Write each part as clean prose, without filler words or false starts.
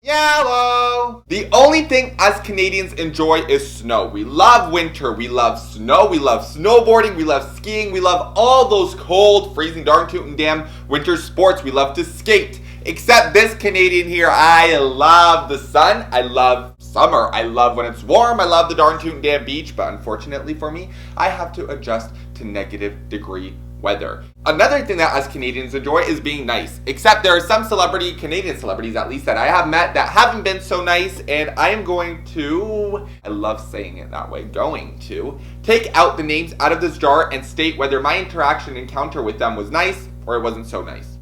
Yellow! The only thing us Canadians enjoy is snow. We love winter, we love snow, we love snowboarding, we love skiing, we love all those cold, freezing, darn tootin' damn winter sports. We love to skate. Except this Canadian here, I love the sun, I love summer, I love when it's warm, I love the darn tootin' damn beach, but unfortunately for me, I have to adjust to negative-degree weather. Another thing that us Canadians enjoy is being nice. Except there are some Canadian celebrities at least, that I have met that haven't been so nice, and I am going to, I love saying it that way, going to take out the names out of this jar and state whether my encounter with them was nice or it wasn't so nice.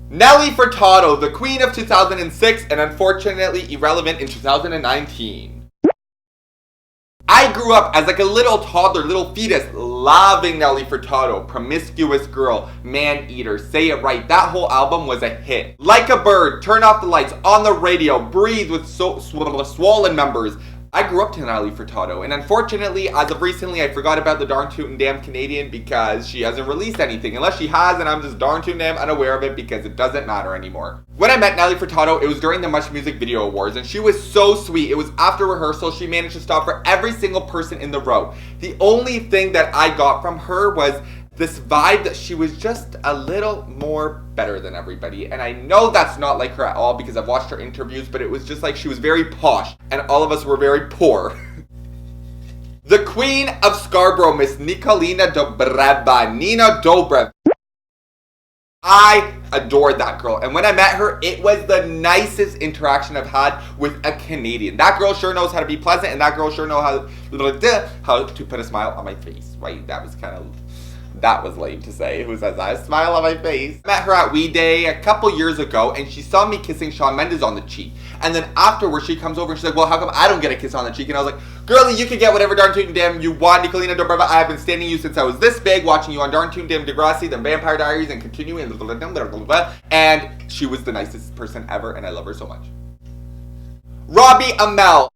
Nelly Furtado, the queen of 2006 and unfortunately irrelevant in 2019. I grew up as like a little toddler, little fetus, loving Nelly Furtado. Promiscuous Girl, Man Eater, Say It Right. That whole album was a hit. Like a Bird, Turn Off the Lights, On the Radio, Breathe with Swollen Members. I grew up to Nelly Furtado, and unfortunately, as of recently, I forgot about the darn tootin' damn Canadian because she hasn't released anything. Unless she has, and I'm just darn tootin' damn unaware of it because it doesn't matter anymore. When I met Nelly Furtado, it was during the Much Music Video Awards, and she was so sweet. It was after rehearsal. She managed to stop for every single person in the row. The only thing that I got from her was this vibe that she was just a little more better than everybody. And I know that's not like her at all because I've watched her interviews, but it was just like she was very posh and all of us were very poor. The Queen of Scarborough, Miss Nikolina Dobrev. I adored that girl, and when I met her, it was the nicest interaction I've had with a Canadian. That girl sure knows how to be pleasant, and that girl sure knows how to put a smile on my face. Right? That was lame to say. Who says that? A smile on my face. I met her at We Day a couple years ago, and she saw me kissing Shawn Mendes on the cheek. And then afterwards, she comes over and she's like, well, how come I don't get a kiss on the cheek? And I was like, girlie, you can get whatever darn tootin' damn you want, Nikolina Dobrev. I have been standing you since I was this big, watching you on darn tootin' damn Degrassi, the Vampire Diaries, and continuing. And she was the nicest person ever, and I love her so much. Robbie Amell.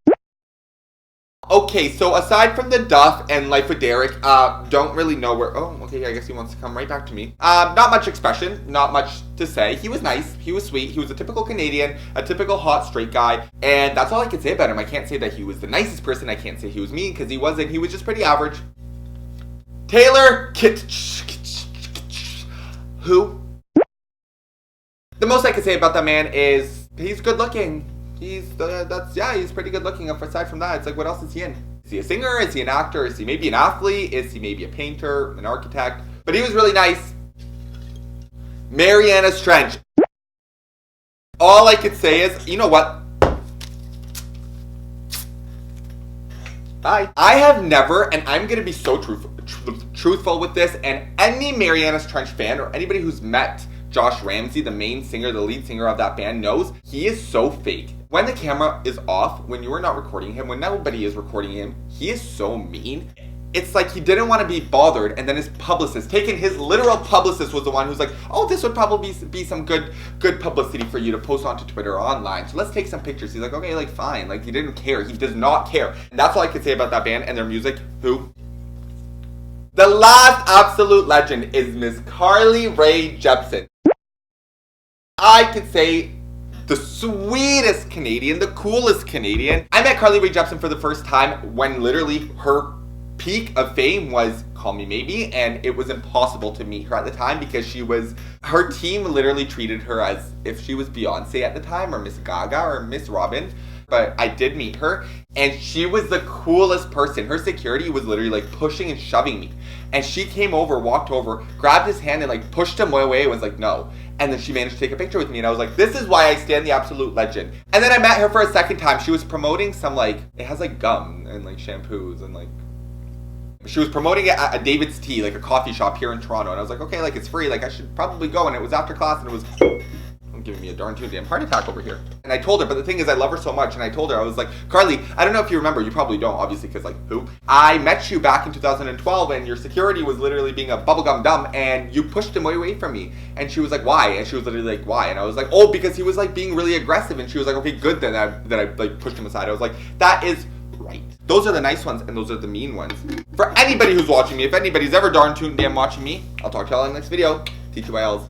Okay, so aside from the Duff and Life with Derek, don't really know where, oh, okay, I guess he wants to come right back to me. Not much expression, not much to say. He was nice, he was sweet, he was a typical Canadian, a typical hot straight guy, and that's all I can say about him. I can't say that he was the nicest person, I can't say he was mean, because he wasn't, he was just pretty average. Taylor Kitsch. Who? The most I can say about that man is, he's good looking. He's pretty good looking. Aside from that, it's like, what else is he in? Is he a singer? Is he an actor? Is he maybe an athlete? Is he maybe a painter, an architect? But he was really nice. Marianas Trench. All I could say is, you know what? Bye. I have never, and I'm gonna be so truthful with this, and any Marianas Trench fan or anybody who's met Josh Ramsay, the main singer, the lead singer of that band, knows he is so fake. When the camera is off, when you are not recording him, when nobody is recording him, he is so mean. It's like he didn't want to be bothered, and then his publicist, his literal publicist was the one who's like, oh, this would probably be some good publicity for you to post onto Twitter or online, so let's take some pictures. He's like, okay, like, fine. Like, he didn't care. He does not care. And that's all I could say about that band and their music. Who? The last absolute legend is Miss Rae Jepsen. I could say the sweetest Canadian, the coolest Canadian. I met Rae Jepsen for the first time when literally her peak of fame was Call Me Maybe, and it was impossible to meet her at the time because her team literally treated her as if she was Beyonce at the time, or Miss Gaga, or Miss Robin. But I did meet her, and she was the coolest person. Her security was literally like pushing and shoving me. And she came over, walked over, grabbed his hand and like pushed him away and was like, no. And then she managed to take a picture with me, and I was like, this is why I stand the absolute legend. And then I met her for a second time. She was promoting some like, it has like gum and like shampoos and like, she was promoting it at a David's Tea, like a coffee shop here in Toronto. And I was like, okay, like it's free, like I should probably go. And it was after class, and it was giving me a darn tootin' damn heart attack over here. And I told her, but the thing is, I love her so much, and I told her, I was like, Carly, I don't know if you remember, you probably don't, obviously, because like, who? I met you back in 2012, and your security was literally being a bubblegum dumb, and you pushed him away from me. And she was like, why? And she was literally like, why? And I was like, oh, because he was like being really aggressive. And she was like, okay, good then that I like pushed him aside. I was like, that is right. Those are the nice ones, and those are the mean ones. For anybody who's watching me, if anybody's ever darn tootin' damn watching me, I'll talk to y'all in the next video. TTYLs.